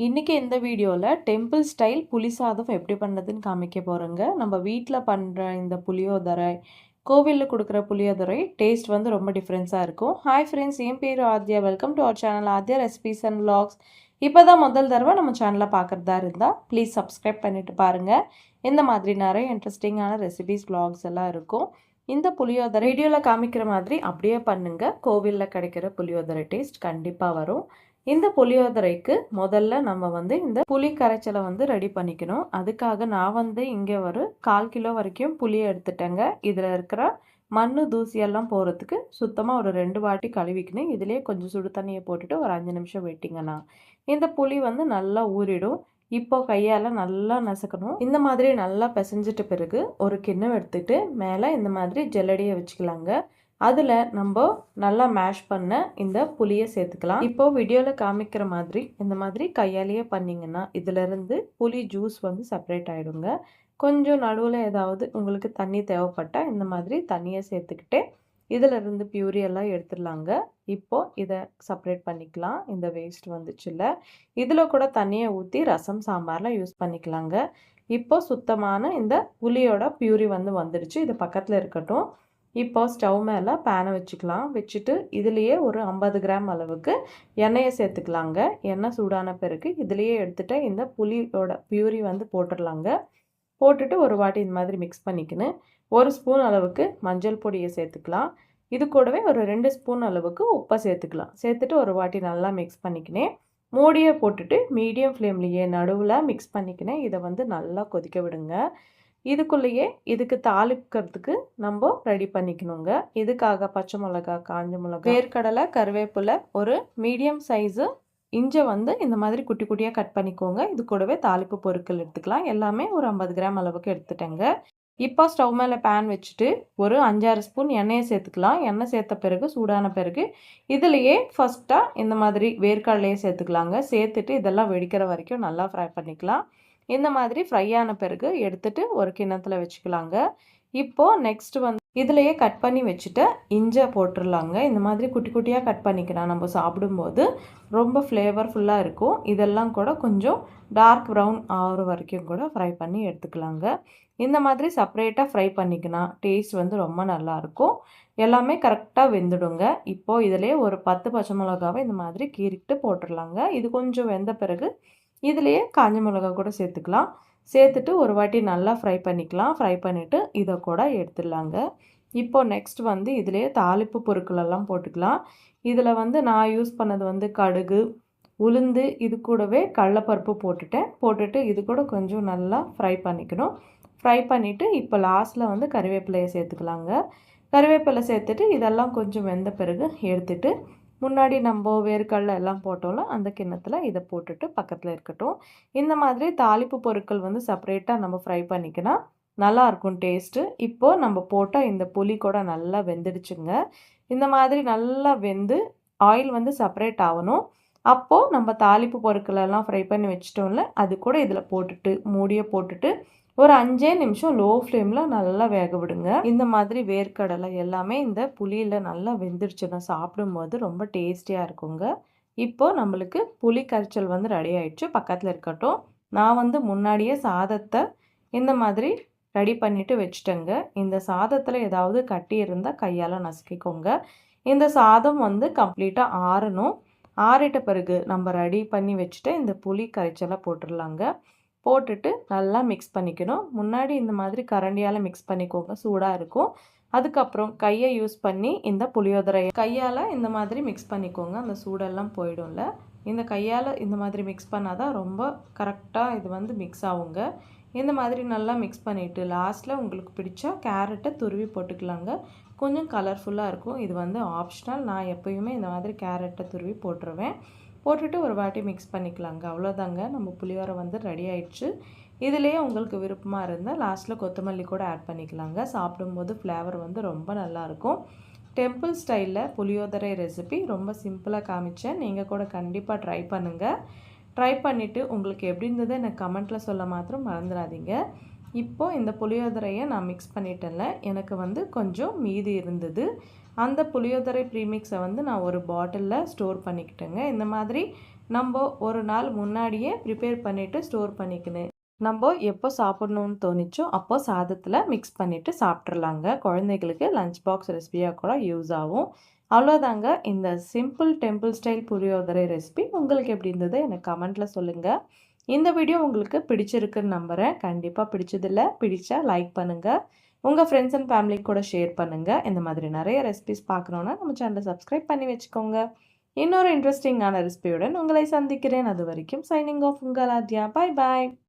இன்னைக்கு இந்த வீடியோல டெம்பிள் ஸ்டைல் புளி சாதம் எப்படி பண்ணுறதுன்னு காமிக்க போறேங்க. நம்ம வீட்ல பண்ற இந்த புளியோதரை, கோவில்ல குடுக்குற புளியோதரை டேஸ்ட் வந்து ரொம்ப டிஃபரன்ஸா இருக்கும். ஹாய் ஃப்ரெண்ட்ஸ், என் பேரு Aadhya. Welcome to our channel Aadhya recipes and vlogs. இப்பதான் முதல் தடவை நம்ம சேனலை பார்க்குறதா இருந்தா ப்ளீஸ் சப்ஸ்கிரைப் பண்ணிட்டு பாருங்க. இந்த மாதிரி நிறைய இன்ட்ரெஸ்டிங்கான ரெசிபீஸ் விலாக்ஸ் எல்லாம் இருக்கும். இந்த புளியோதரை வீடியோல காமிக்கிற மாதிரி அப்படியே பண்ணுங்க. கோவில்ல கிடைக்கிற புளியோதரை டேஸ்ட் கண்டிப்பா வரும். இந்த புளியோதரைக்கு முதல்ல நம்ம வந்து இந்த புளி கரைச்சலை வந்து ரெடி பண்ணிக்கணும். அதுக்காக நான் வந்து இங்கே ஒரு 1/4 கிலோ வரைக்கும் புளியை எடுத்துட்டேங்க. இதில் இருக்கிற மண்ணு தூசியெல்லாம் போகிறதுக்கு சுத்தமாக ஒரு 2 வாட்டி கழுவிக்கணும். இதுலேயே கொஞ்சம் சுடு தண்ணியை போட்டுட்டு ஒரு 5 நிமிஷம் விட்டிங்கன்னா இந்த புளி வந்து நல்லா ஊறிடும். இப்போ கையால் நல்லா நசுக்கணும். இந்த மாதிரி நல்லா பிசைஞ்சிட்ட பிறகு ஒரு கிண்ணம் எடுத்துட்டு மேலே இந்த மாதிரி ஜல்லடியை வச்சுக்கலாங்க. அதில் நம்ம நல்லா மேஷ் பண்ண இந்த புளியை சேர்த்துக்கலாம். இப்போ வீடியோவில் காமிக்கிற மாதிரி இந்த மாதிரி கையாலேயே பண்ணிங்கன்னா இதிலிருந்து புளி ஜூஸ் வந்து செப்பரேட் ஆகிடுங்க. கொஞ்சம் நடுவில் ஏதாவது உங்களுக்கு தண்ணி தேவைப்பட்டால் இந்த மாதிரி தண்ணியை சேர்த்துக்கிட்டே இதிலிருந்து பியூரி எல்லாம் எடுத்துடலாங்க. இப்போது இதை செப்பரேட் பண்ணிக்கலாம். இந்த வேஸ்ட் வந்துச்சுல்ல, இதில் கூட தண்ணியை ஊற்றி ரசம் சாம்பாரில் யூஸ் பண்ணிக்கலாங்க. இப்போ சுத்தமான இந்த புளியோட பியூரி வந்து வந்துடுச்சு. இது பக்கத்தில் இருக்கட்டும். இப்போ ஸ்டவ் மேலே பேனை வச்சுக்கலாம். வச்சுட்டு இதுலேயே ஒரு 50 கிராம் அளவுக்கு எண்ணெயை சேர்த்துக்கலாங்க. எண்ணெய் சூடான பிறகு இதுலேயே எடுத்துகிட்டு இந்த புளியோட பியூரி வந்து போட்டுடலாங்க. போட்டுட்டு ஒரு வாட்டி இந்த மாதிரி மிக்ஸ் பண்ணிக்கின்னு 1 ஸ்பூன் அளவுக்கு மஞ்சள் பொடியை சேர்த்துக்கலாம். இது கூடவே ஒரு 2 ஸ்பூன் அளவுக்கு உப்பை சேர்த்துக்கலாம். சேர்த்துட்டு ஒரு வாட்டி நல்லா மிக்ஸ் பண்ணிக்கினேன். மூடியை போட்டுட்டு மீடியம் ஃப்ளேம்லேயே நடுவில் மிக்ஸ் பண்ணிக்கினேன். இதை வந்து நல்லா கொதிக்க விடுங்க. இதுக்குள்ளேயே இதுக்கு தாளிக்கிறதுக்கு நம்ம ரெடி பண்ணிக்கணுங்க. இதுக்காக பச்சை மிளகா, காஞ்ச மிளகா, வேர்க்கடலை, கருவேப்பிலை, ஒரு மீடியம் சைஸு இஞ்சை வந்து இந்த மாதிரி குட்டி குட்டியாக கட் பண்ணிக்கோங்க. இது கூடவே தாளிப்பு பொருட்கள் எடுத்துக்கலாம். எல்லாமே ஒரு 50 கிராம் அளவுக்கு எடுத்துட்டேங்க. இப்போ ஸ்டவ் மேலே பேன் வச்சுட்டு ஒரு 5-6 ஸ்பூன் எண்ணெயை சேர்த்துக்கலாம். எண்ணெய் சேர்த்த பிறகு சூடான பிறகு இதுலேயே ஃபஸ்ட்டாக இந்த மாதிரி வேர்க்கடலையை சேர்த்துக்கலாங்க. சேர்த்துட்டு இதெல்லாம் வெடிக்கிற வரைக்கும் நல்லா ஃப்ரை பண்ணிக்கலாம். இந்த மாதிரி ஃப்ரை ஆன பிறகு எடுத்துட்டு ஒரு கிண்ணத்தில் வச்சுக்கலாங்க. இப்போது நெக்ஸ்ட் வந்து இதுலேயே கட் பண்ணி வச்சுட்டு இஞ்சை போட்டுடலாங்க. இந்த மாதிரி குட்டி குட்டியாக கட் பண்ணிக்கலாம். நம்ம சாப்பிடும்போது ரொம்ப ஃப்ளேவர்ஃபுல்லாக இருக்கும். இதெல்லாம் கூட கொஞ்சம் டார்க் ப்ரௌன் ஆகிற வரைக்கும் கூட ஃப்ரை பண்ணி எடுத்துக்கலாங்க. இந்த மாதிரி செப்பரேட்டாக ஃப்ரை பண்ணிக்கலாம். டேஸ்ட் வந்து ரொம்ப நல்லாயிருக்கும். எல்லாமே கரெக்டாக வெந்துடுங்க. இப்போது இதிலே ஒரு 10 பச்சை மிளகாவை இந்த மாதிரி கீறிட்டு போட்டுடலாங்க. இது கொஞ்சம் வெந்த பிறகு இதுலேயே காஞ்ச மிளகா கூட சேர்த்துக்கலாம். சேர்த்துட்டு ஒரு வாட்டி நல்லா ஃப்ரை பண்ணிக்கலாம். ஃப்ரை பண்ணிவிட்டு இதை கூட எடுத்துடலாங்க. இப்போது நெக்ஸ்ட் வந்து இதிலேயே தாளிப்பு பொருட்களெல்லாம் போட்டுக்கலாம். இதில் வந்து நான் யூஸ் பண்ணது வந்து கடுகு, உளுந்து, இது கூடவே கடலைப்பருப்பு போட்டுட்டு இது கூட கொஞ்சம் நல்லா ஃப்ரை பண்ணிக்கணும். ஃப்ரை பண்ணிவிட்டு இப்போ லாஸ்ட்டில் வந்து கறிவேப்பிலையை சேர்த்துக்கலாங்க. கறிவேப்பிலை சேர்த்துட்டு இதெல்லாம் கொஞ்சம் வெந்த பிறகு எடுத்துட்டு முன்னாடி நம்ம வேர்க்கடலை எல்லாம் போட்டோம்ல அந்த கிண்ணத்தில் இதை போட்டுட்டு பக்கத்தில் இருக்கட்டும். இந்த மாதிரி தாளிப்பு பொருட்கள் வந்து செப்பரேட்டாக நம்ம ஃப்ரை பண்ணிக்கினா நல்லாயிருக்கும் டேஸ்ட்டு. இப்போது நம்ம போட்ட இந்த புளி கூட நல்லா வெந்துடுச்சுங்க. இந்த மாதிரி நல்லா வெந்து ஆயில் வந்து செப்பரேட் ஆகணும். அப்போது நம்ம தாளிப்பு பொருட்களெல்லாம் ஃப்ரை பண்ணி வச்சிட்டோம்ல, அது கூட இதில் போட்டுட்டு மூடியை போட்டுட்டு ஒரு 5 நிமிஷம் லோ ஃப்ளேமில் நல்லா வேக விடுங்க. இந்த மாதிரி வேர்க்கடலை எல்லாமே இந்த புளியில் நல்லா வெந்துடுச்சுன்னா சாப்பிடும்போது ரொம்ப டேஸ்டியாக இருக்குங்க. இப்போது நம்மளுக்கு புளி கரைச்சல் வந்து ரெடி ஆயிடுச்சு. பக்கத்தில் இருக்கட்டும். நான் வந்து முன்னாடியே சாதத்தை இந்த மாதிரி ரெடி பண்ணிவிட்டு வச்சுட்டேங்க. இந்த சாதத்தில் ஏதாவது கட்டி இருந்தால் கையால் நசுக்கிக்கோங்க. இந்த சாதம் வந்து கம்ப்ளீட்டாக ஆறணும். ஆறிட்ட பிறகு நம்ம ரெடி பண்ணி வச்சுட்டு இந்த புளி கரைச்சலை போட்டுடலாங்க. போட்டுட்டு நல்லா மிக்ஸ் பண்ணிக்கணும். முன்னாடி இந்த மாதிரி கரண்டியால் மிக்ஸ் பண்ணிக்கோங்க, சூடாக இருக்கும். அதுக்கப்புறம் கையை யூஸ் பண்ணி இந்த புளியோதரையை கையால் இந்த மாதிரி மிக்ஸ் பண்ணிக்கோங்க. அந்த சூடெல்லாம் போயிடும்ல. இந்த கையால் இந்த மாதிரி மிக்ஸ் பண்ணால் தான் ரொம்ப கரெக்டாக இது வந்து மிக்ஸ் ஆகுங்க. இந்த மாதிரி நல்லா மிக்ஸ் பண்ணிவிட்டு லாஸ்ட்டில் உங்களுக்கு பிடிச்சா கேரட்டை துருவி போட்டுக்கலாங்க. கொஞ்சம் கலர்ஃபுல்லாக இருக்கும். இது வந்து ஆப்ஷனல். நான் எப்போயுமே இந்த மாதிரி கேரட்டை துருவி போட்டுருவேன். போட்டுட்டு ஒரு வாட்டி மிக்ஸ் பண்ணிக்கலாங்க. அவ்வளோதாங்க, நம்ம புளியோரை வந்து ரெடி ஆயிடுச்சு. இதுலேயே உங்களுக்கு விருப்பமாக இருந்தால் லாஸ்ட்டில் கொத்தமல்லி கூட ஆட் பண்ணிக்கலாங்க. சாப்பிடும்போது ஃப்ளேவர் வந்து ரொம்ப நல்லாயிருக்கும். டெம்பிள் ஸ்டைலில் புளியோதரை ரெசிபி ரொம்ப சிம்பிளாக காமிச்சேன். நீங்கள் கூட கண்டிப்பாக ட்ரை பண்ணுங்கள். ட்ரை பண்ணிவிட்டு உங்களுக்கு எப்படி இருந்தது எனக்கு கமெண்ட்டில் சொல்ல மாத்திரம் மறந்துடாதீங்க. இப்போது இந்த புளியோதரையை நான் மிக்ஸ் பண்ணிட்டேன்ல, எனக்கு வந்து கொஞ்சம் மீதி இருந்தது. அந்த புளியோதரை ப்ரீமிக்ஸை வந்து நான் ஒரு பாட்டிலில் ஸ்டோர் பண்ணிக்கிட்டேங்க. இந்த மாதிரி நம்ம ஒரு நாள் முன்னாடியே ப்ரிப்பேர் பண்ணிவிட்டு ஸ்டோர் பண்ணிக்கணும். நம்ம எப்போ சாப்பிடணும்னு தோணிச்சோ அப்போ சாதத்தில் மிக்ஸ் பண்ணிவிட்டு சாப்பிட்றலாங்க. குழந்தைகளுக்கு லஞ்ச் பாக்ஸ் ரெசிபியாக கூட யூஸ் ஆகும். அவ்வளோதாங்க, இந்த சிம்பிள் டெம்பிள் ஸ்டைல் புளியோதரை ரெசிபி உங்களுக்கு எப்படி இருந்தது எனக்கு கமெண்ட்டில் சொல்லுங்கள். இந்த வீடியோ உங்களுக்கு பிடிச்சிருக்குன்னு நம்புகிறேன். கண்டிப்பாக பிடிச்சதில்ல, பிடிச்சா லைக் பண்ணுங்கள். உங்கள் ஃப்ரெண்ட்ஸ் அண்ட் ஃபேமிலிக்கு கூட ஷேர் பண்ணுங்கள். இந்த மாதிரி நிறைய ரெசிபிஸ் பார்க்கணுன்னா நம்ம சேனலை சப்ஸ்கிரைப் பண்ணி வச்சுக்கோங்க. இன்னொரு இன்ட்ரெஸ்டிங்கான ரெசிபியுடன் உங்களை சந்திக்கிறேன். அது வரைக்கும் சைனிங் ஆஃப் உங்கள் ஆத்யா. பாய் பாய்.